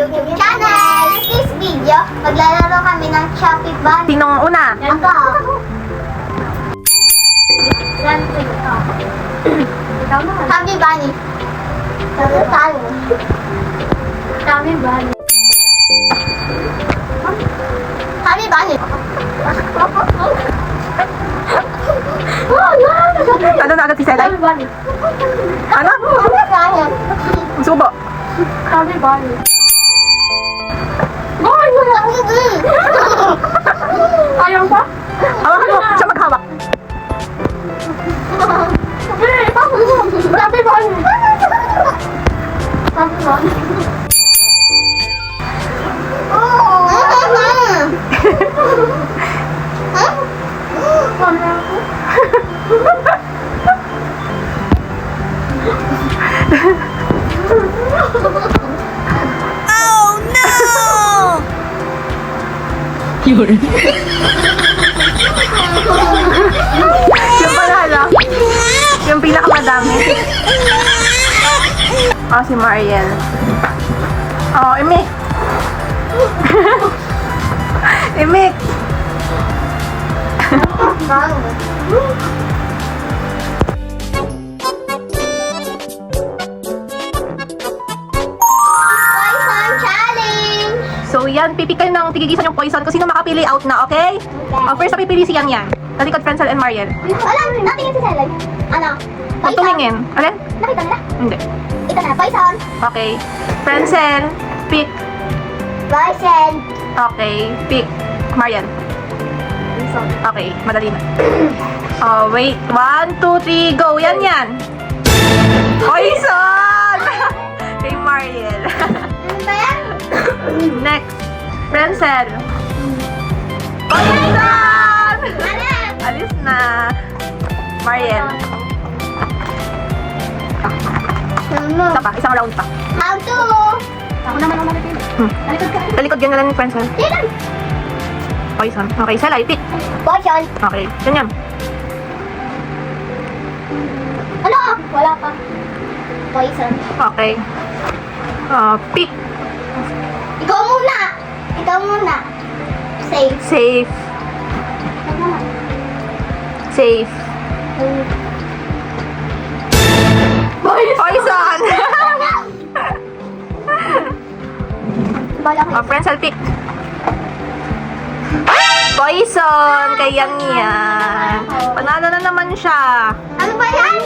YouTube channel. This video, maglalaro kami ng Shopee Bunny. Sinong una? Ako. Shopee Bunny. Shopee Bunny. Shopee Bunny. Shopee Bunny. Ano na agad si Selay? Bunny. Ano? Shopee Bunny. Subo. Shopee Bunny. Bunny! Ayaw pa? Hawakan mo. Siya maghawak. Shopee Bunny. Shopee Bunny. Yun. Yung panalo. Yung pinakamadami. Oh, si Mariel. Oh, Imik. Imik. Poison challenge! So yan, pipi kayo ng tigigisan yung poison kung sino makapili out na, okay? First na pipili si Yang Yang. Sa likod, Francel and Mariel. Wala, natingin si Selay. Ano? Huwag tumingin. Alin? Nakita nila? Hindi. Ito na, poison. Okay. Francel, pick. Poison. Okay, pick. Mariel. Poison. Okay, madali na. Oh, wait. 1, 2, 3, go. Yan, yan. Poison! Kay Mariel. Ano ba yan? Next. Francel. Poison! Alam! Alis na. Mariel. Ano? Isa pa, isang round pa. How to? Ako naman ang malapit. Nalikod ka. Sa likod yan na lang ni Francel. Yan. Poison. Okay, Selay, pick. Poison. Okay, yan yan. Ano? Wala pa. Poison. Okay. Pick. Ikaw muna. Ikaw muna. Safe. Safe. Safe. Poison! Bala ko. Francel, pick. Poison! Kay Yang Yang. Panalo na naman siya. Ano ba yan?